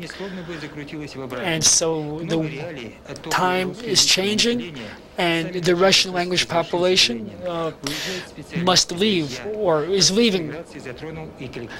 And so the time is changing, and the Russian language population must leave, or is leaving,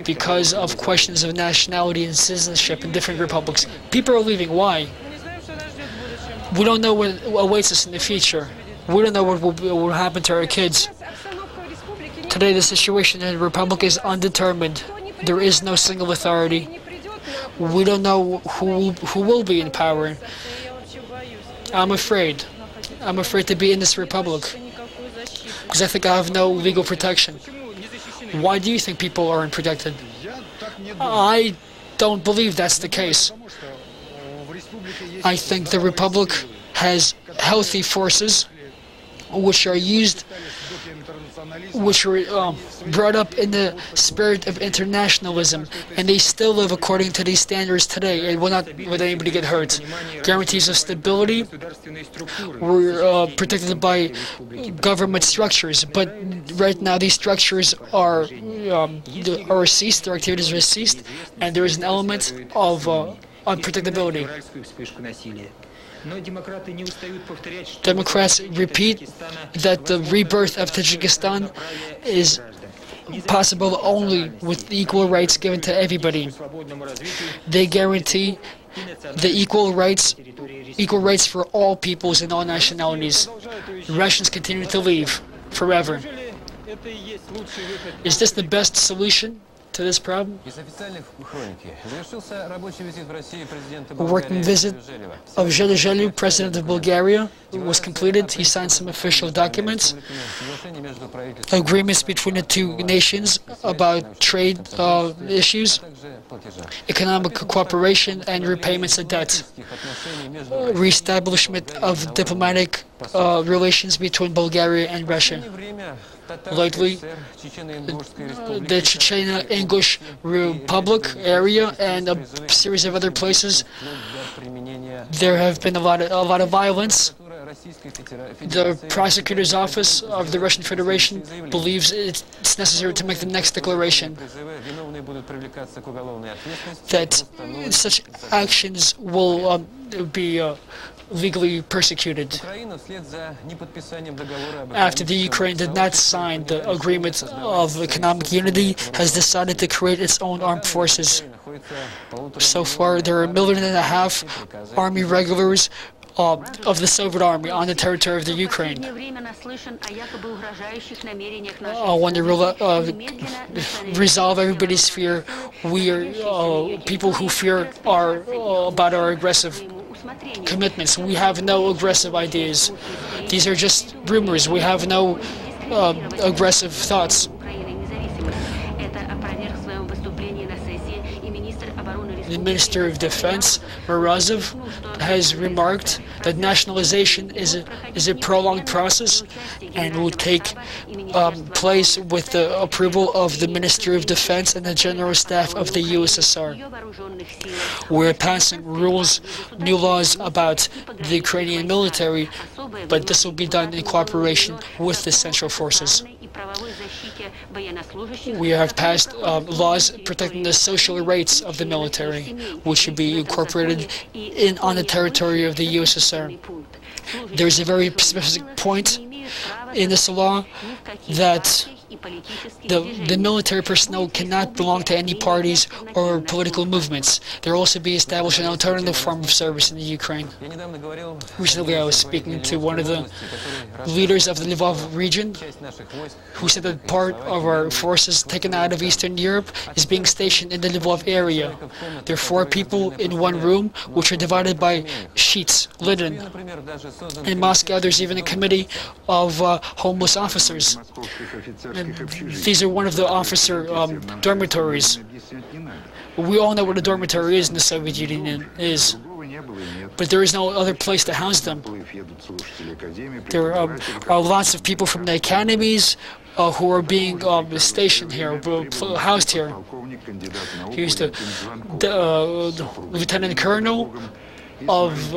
because of questions of nationality and citizenship in different republics. People are leaving. Why? We don't know what awaits us in the future. We don't know what will happen to our kids. Today, the situation in the Republic is undetermined. There is no single authority. We don't know who will be in power. I'm afraid. I'm afraid to be in this Republic, because I think I have no legal protection. Why do you think people are unprotected? I don't believe that's the case. I think the Republic has healthy forces which are used, which were brought up in the spirit of internationalism, and they still live according to these standards today and will not let anybody get hurt. Guarantees of stability were protected by government structures, but right now these structures are ceased, their activities are ceased, and there is an element of unpredictability. Democrats repeat that the rebirth of Tajikistan is possible only with equal rights given to everybody. They guarantee the equal rights for all peoples and all nationalities. Russians continue to leave forever. Is this the best solution to this problem? A working visit of Zhelezhelu, President of Bulgaria, was completed. He signed some official documents, agreements between the two nations about trade issues, economic cooperation and repayments of debt, reestablishment of diplomatic relations between Bulgaria and Russia. Lately, the Chechnya-Ingush Republic area and a series of other places, there have been a lot of violence. The prosecutor's office of the Russian Federation believes it's necessary to make the next declaration that such actions will be legally persecuted. After the Ukraine did not sign the agreement of economic unity, has decided to create its own armed forces. So far, there are 1.5 million army regulars of the Soviet army on the territory of the Ukraine. I want to resolve everybody's fear. We are people who fear about our aggressive commitments. We have no aggressive ideas. These are just rumors. We have no aggressive thoughts. The Minister of Defense, Morozov, has remarked that nationalization is a prolonged process and will take place with the approval of the Minister of Defense and the General Staff of the USSR. We're passing new laws about the Ukrainian military, but this will be done in cooperation with the Central Forces. We have passed laws protecting the social rights of the military, which should be incorporated on the territory of the USSR. There is a very specific point in this law that the military personnel cannot belong to any parties or political movements. There will also be established an alternative form of service in the Ukraine. Recently, I was speaking to one of the leaders of the Lvov region, who said that part of our forces taken out of Eastern Europe is being stationed in the Lvov area. There are 4 people in one room, which are divided by sheets, linen. In Moscow, there's even a committee of homeless officers. And these are one of the officer dormitories. We all know what a dormitory is in the Soviet Union is, but there is no other place to house them. There are lots of people from the academies who are being stationed here, housed here. Here's the Lieutenant Colonel of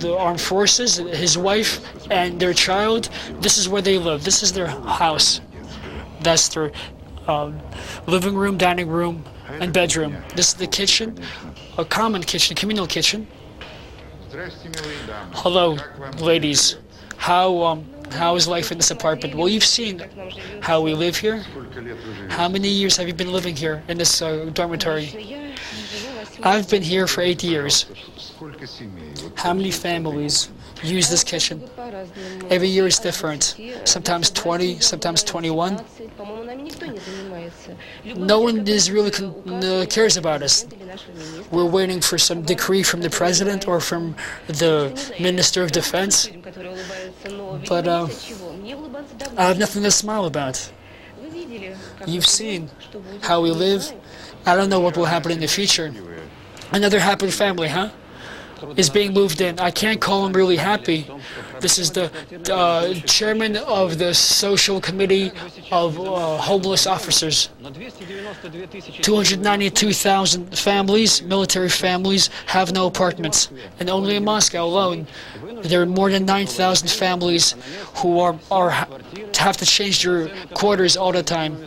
the armed forces, his wife and their child. This is where they live. This is their house. That's their living room, dining room, and bedroom. This is the kitchen, a common kitchen, communal kitchen. Hello, ladies. How is life in this apartment? Well, you've seen how we live here. How many years have you been living here in this dormitory? I've been here for 8 years. How many families use this kitchen? Every year is different. Sometimes 20, sometimes 21. No one is really cares about us. We're waiting for some decree from the president or from the Minister of Defense. But I have nothing to smile about. You've seen how we live. I don't know what will happen in the future. Another happy family, huh? Is being moved in. I can't call him really happy. This is the chairman of the social committee of homeless officers. 292,000 families, military families, have no apartments. And only in Moscow alone, there are more than 9,000 families who have to change their quarters all the time.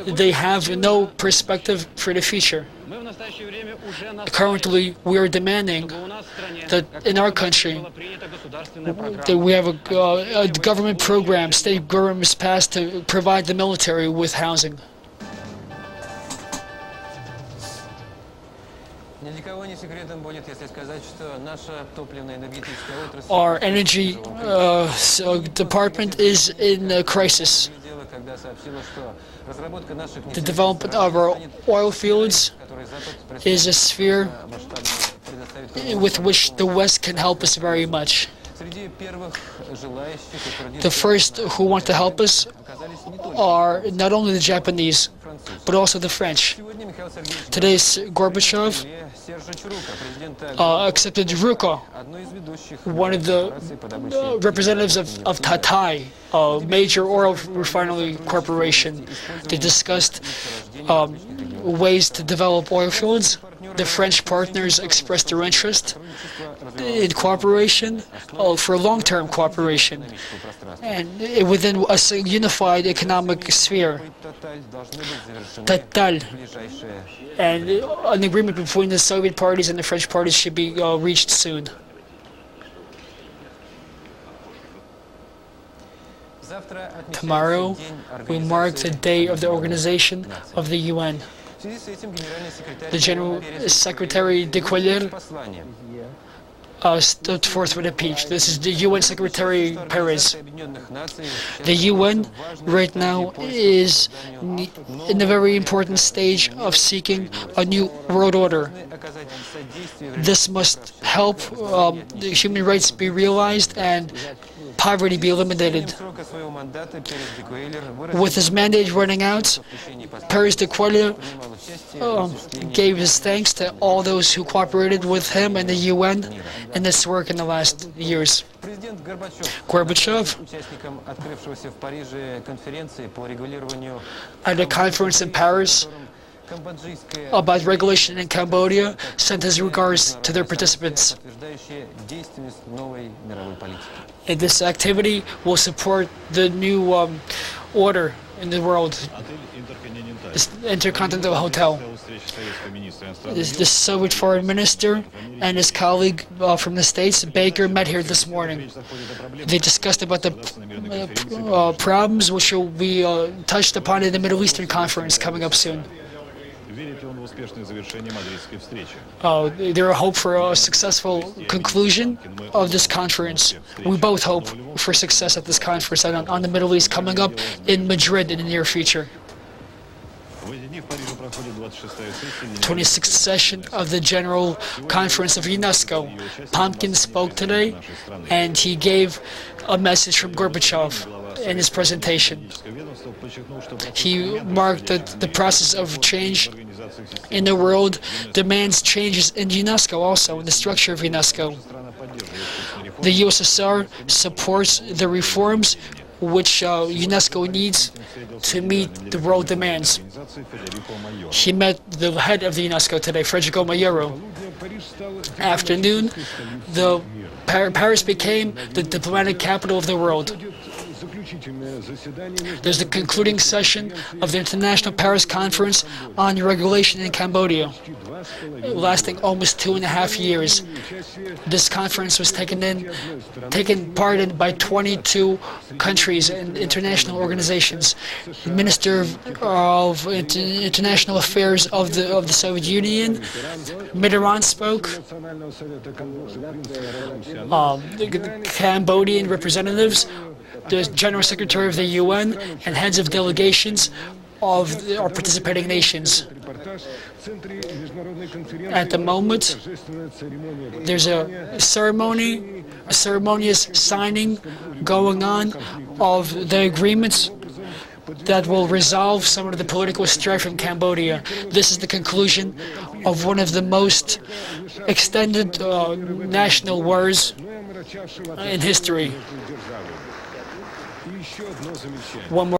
They have no perspective for the future. Currently, we are demanding that in our country that we have a government program, state government is passed to provide the military with housing. Our energy department is in a crisis. The development of our oil fields is a sphere with which the West can help us very much. The first who want to help us are not only the Japanese, but also the French. Today, Gorbachev accepted Ruko, one of the representatives of Tatai, a major oil refinery corporation. They discussed ways to develop oil fields. The French partners expressed their interest in cooperation, for long-term cooperation, and within a unified economic sphere. Total. And an agreement between the Soviet parties and the French parties should be reached soon. Tomorrow, we mark the day of the organization of the UN. The General Secretary de Cuellar stood forth with a speech. This is the UN Secretary Perez. The UN right now is in a very important stage of seeking a new world order. This must help the human rights be realized and poverty be eliminated. With his mandate running out, Perez de Cuellar gave his thanks to all those who cooperated with him and the UN in this work in the last years. Gorbachev, at a conference in Paris about regulation in Cambodia, sent his regards to their participants. And this activity will support the new order in the world. This Intercontinental Hotel. The Soviet foreign minister and his colleague from the States, Baker, met here this morning. They discussed about the problems which will be touched upon in the Middle Eastern Conference coming up soon. There are hope for a successful conclusion of this conference. We both hope for success at this conference on the Middle East coming up in Madrid in the near future. 26th session of the General Conference of UNESCO. Pumpkin spoke today, and he gave a message from Gorbachev in his presentation. He marked that the process of change in the world demands changes in UNESCO also, in the structure of UNESCO. The USSR supports the reforms which UNESCO needs to meet the world demands. He met the head of the UNESCO today, Federico Mayero. Afternoon, Paris became the diplomatic capital of the world. There's the concluding session of the International Paris Conference on Regulation in Cambodia, lasting almost 2.5 years. This conference was taken part in by 22 countries and international organizations. The Minister of International Affairs of the Soviet Union, Mitterrand, spoke. The Cambodian representatives, the General Secretary of the UN, and heads of delegations of our participating nations. At the moment, there's a ceremonious signing going on of the agreements that will resolve some of the political strife from Cambodia. This is the conclusion of one of the most extended national wars in history. One more